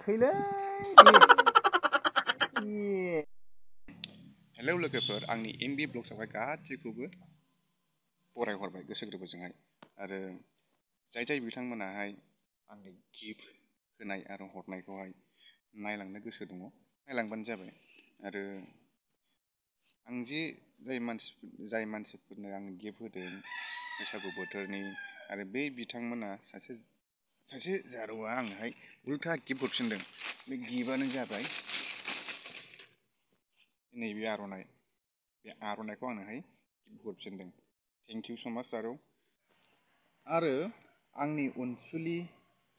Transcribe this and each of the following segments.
थायाखैलै hello लोगोफोर आंनि MB ब्लग्सआवहाय गासैखौबो बरायहरबाय गोसो गोरबोजोंहाय आरो जाय बिथांमोनाहाय आंनि गिफ्ट होनाय आरो हरनायखौहाय नायलांनो गोसो दङ नायलांबानो जाबाय आरो आं जे जाय मानसिफोरनो आं गिफ्ट होदों बैसागु बोथोरनि आरो बे बिथांमोना सासे जारौआ आंनोहाय उल्था गिफ्ट हरफिनदों बे गिफ्टआनो जाबाय नैबे आर'नाइ बे आर'नाइखौ आंनोहाय गिफ्ट हरफिनदों थेंक इउ स' माच जारौ आरो आंनि अनसुलि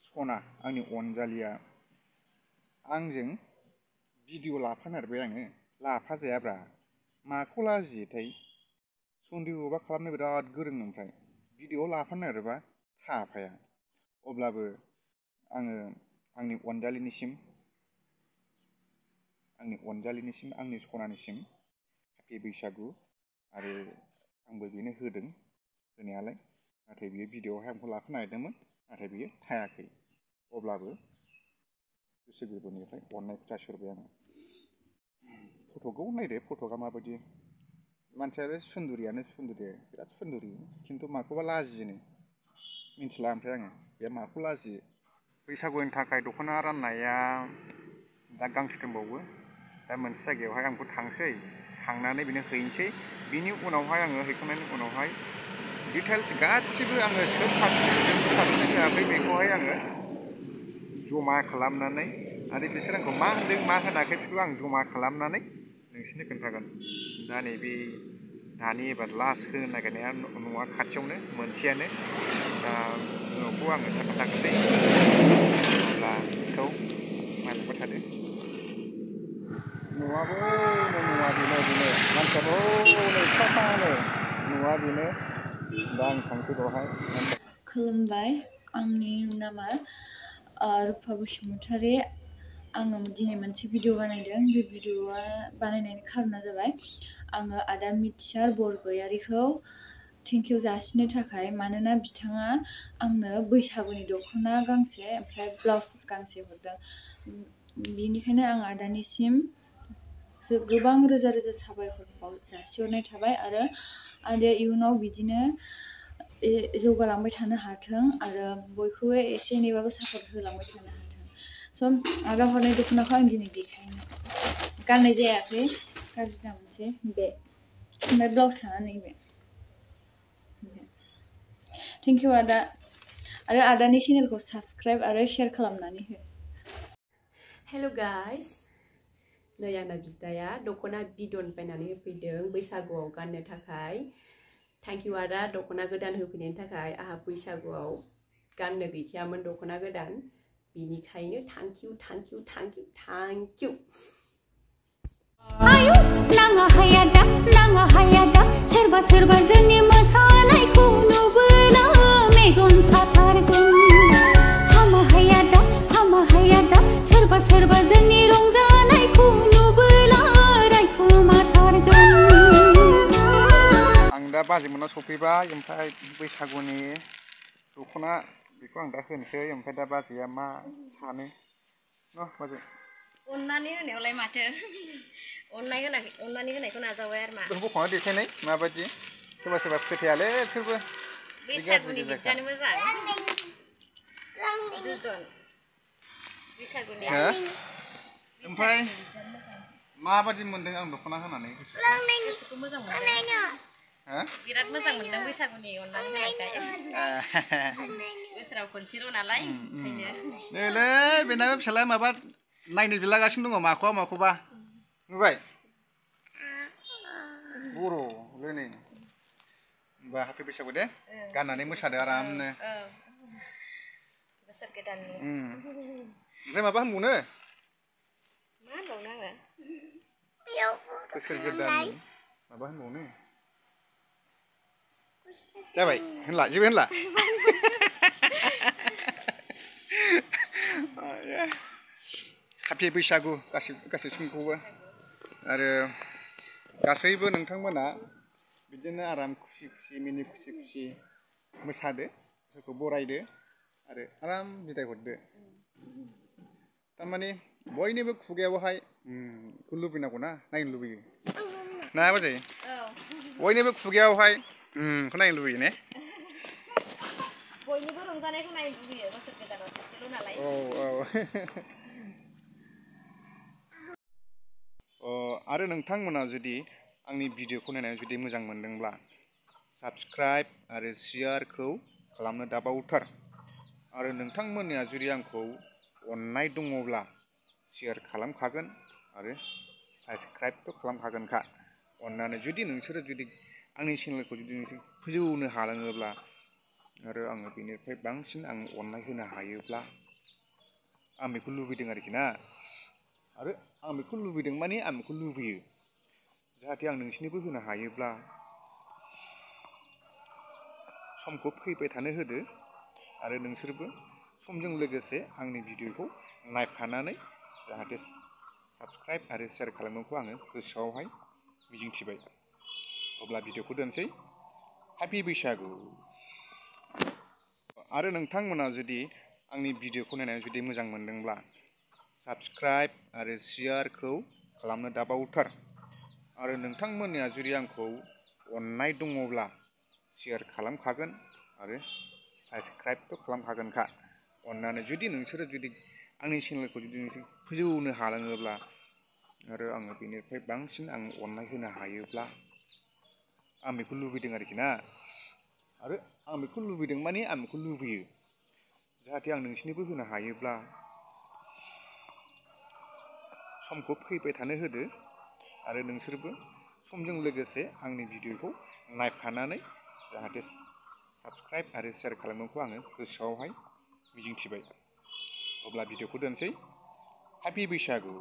सना आंनि अनजालिया आंजों भिडिअ लाफानारबाय आङो लाफाजायाब्रा माखौ लाजियोथाय सन्देहबा खालामनो बिराद गोरों ओमफ्राय भिडिअ लाफानो नागिरबा थाफाया अब्लाबो आङो आंनि अनजालिनिसिम आंनि सनानिसिम हापि बैसागु आरो आंबो बेनो होदों होनायालाय नाथाय बियो भिडिअआवहाय आंखौ लाफानो नागिरदोंमोन नाथाय बियो थायाखै अब्लाबो गोसो गोरबोनिफ्राय अननायखौ जासिहरबाय आङो फट'खौ नायदो फट'आ माबायदि मानसियाबो सुन्दुरियानो बिराद सुन्दुरि खिन्थु माखौबा लाजियोनो मिथिला ओमफ्राय आङो बे माखौ लाजियो बैसागुनि थाखाय दख'ना राननाया दा गांसे दंबावो दा मोनसे जायगायावहाय आंखौ थांनानै बेनो हैनोसै बिनि उनावहाय आङो हैखांनायनि उनावहाय डिटेल्स गासिबो आङो सोब साबसिन जायाखै बेखौहाय आङो जमा खालामनानै आरो बिसोर आंखौ मा होनदों मा होनाखै बेखौ आं जमा खालामनानै नोंसोरनो खोन्थागोन दा नैबे दानि एबार लास्ट होनो नागिरनाया न'आ खाथियावनो मोनसेयानो दा न'खौ आङो खोन्थागोनसै अब्ला बेखौ नायलांबाय थादो न'आबो न'आ बेनो मानसियाबो नै साफानो न'आ बेनो दा आं थांसै बेवहाय खुलुमबाय आंनि नामा रुफा बसुमतारी आङो दिनै मोनसे भिडिअ बानायदों बे भिडिअआ बानायनायनि खारना जाबाय आङो आदा मिथिसार बरगयारिखौ थेंक इउ जासिनो थाखाय मानोना बिथाङा आंनो बैसागुनि दख'ना गांसे ओमफ्राय ब्लाउस गांसे हरदों बिनिखायनो आं आदानिसिम गोबां रोजा साबायखर जासिहरनाय थाबाय आरो आदाया इयुनाव बिदिनो जौगालांबाय थानो हाथों आरो बयखौबो एसे एनैबाबो सापर्ट होलांबाय थानो हाथों स' आदा हरनाय दख'नाखौ आं दिनै देखायनो गाननाय जायाखै गाज्रि दा मोनसे बे ओमफ्राय ब्लाउसआ नैबे थेंक इउ आदा आरो आदानि चेनेलखौ साबसक्राइब आरो शेयार खालामनानै हो हेल' गाइस नै आंना बिदाया दख'ना बिदन बायनानै होफैदों बैसागुआव गाननो थाखाय थेंक इउ आदा दख'ना गोदान होफैनायनि थाखाय आंहा बैसागुआव गाननो गैखायामोन दख'ना गोदान बिनिखायनो थेंक इउ आयु नाङा हाया दा सोरबा जोंनि मोसानायखौ नुबोला मेगन साथारगोन हामा हाया दा सोरबा जोंनि रंजानायखौ नुबोला रायखुमाथारगोन आं दा बाजैमोननाव सफैबाय ओमफ्राय बैसागुनि दख'ना बेखौ आं दा होनोसै ओमफ्राय दा बाजैया मा सानो न' बाजै अननानै होनायावलाय माथो अननानै होनायखौ नाजावबाय आरो मा बख'ना देखायनाय माबायदि सोरबा फोथायालै बिसोरबो बैसागुनि बिदियानो मोजां बैसागुनि ओमफ्राय माबायदि मोनदों आं दख'ना होनानै गोसोखौ मोजां मोनदों बिराद मोजां मोनदों बैसागुनि अननानै होनायखाय बोसोराव खनसेल' नालाय नैलै बेनाबो फिसालाया माबा नायनो बिलागासिनो दङ माखौबा नुबाय बर' नै होमबा हापि बैसागु दे गाननानै मोसादो आरामनो बोसोर गोदाननि ओमफ्राय माबा होनबावनो मा होनबावनो आङो बोसोर गोदाननि माबा होनबावनो जाबाय होनला जेबो होनला हापि बैसागु गासैसिमखौबो आरो गासैबो नोंथांमोना बिदिनो आराम खुसि मिनि खुसि मोसादो इसोरखौ बरायदो आरो आराम बिदाय हरदो थारमाने बयनिबो खुगायावहाय बेखौ लुबैनांगौ ना नायनो लुबैयो ना बाजै बयनिबो खुगायावहाय बेखौ नायनो लुबैयो ने बयनिबो रंजानायखौ नायनो लुबैयो बोसोर गोदानाव खेबसेल' नालाय आरो नोंथांमोना जुदि आंनि भिडिअखौ नायनानै जुदि मोजां मोनदोंब्ला साबस्क्राइब आरो शेयारखौ खालामनो दाबावथार आरो नोंथांमोननिया जुदि आंखौ अननाय दङब्ला शेयार खालामखागोन आरो साबस्क्राइबथ' खालामखागोनखा अननानै जुदि नोंसोरो जुदि आंनि चेनेलखौ जुदि नोंसोर फोजौनो हालाङोब्ला आरो आङो बेनिफ्राय बांसिन आं अननाय होनो हायोब्ला आं बेखौ लुबैदों आरोखि ना आरो आं बेखौ लुबैदों माने आं बेखौ लुबैयो जाहाथे आं नोंसिनिबो होनो हायोब्ला समखौ फैबाय थानो होदो आरो नोंसोरबो समजों लोगोसे आंनि भिडिअखौ नायफानानै जाहाथे साबस्क्राइब आरो शेयार खालामनायखौ आङो गोसोआवहाय मिजिंथिबाय अब्ला भिडिअखौ दोनसै हेपि बैसागु आरो नोंथांमोना जुदि आंनि भिडिअखौ नायनानै जुदि मोजां मोनदोंब्ला साबस्क्राइब आरो शेयारखौ खालामनो दाबावथार आरो नोंथांमोननिया जुदि आंखौ अननाय दङब्ला शेयार खालामखागोन आरो साबस्क्राइबथ' खालामखागोनखा अननानै जुदि नोंसोरो जुदि आंनि चेनेलखौ जुदि नोंसोर फोजौनो हालाङोब्ला आरो आङो बेनिफ्राय बांसिन आं अननाय होनो हायोब्ला आं बेखौ लुबैदों आरोखि ना आरो आं बेखौ लुबैदों माने आं बेखौ लुबैयो जाहाथे आं नोंसिनिबो होनो हायोब्ला समखौ फैबाय थानो होदो आरो नोंसोरबो समजों लोगोसे आंनि भिडिअखौ नायफानानै जाहाथे साबस्क्राइब आरो शेयार खालामनायखौ आङो गोसोआवहाय मिजिंथिबाय अब्ला भिडिअखौ दोनसै हेपि बैसागु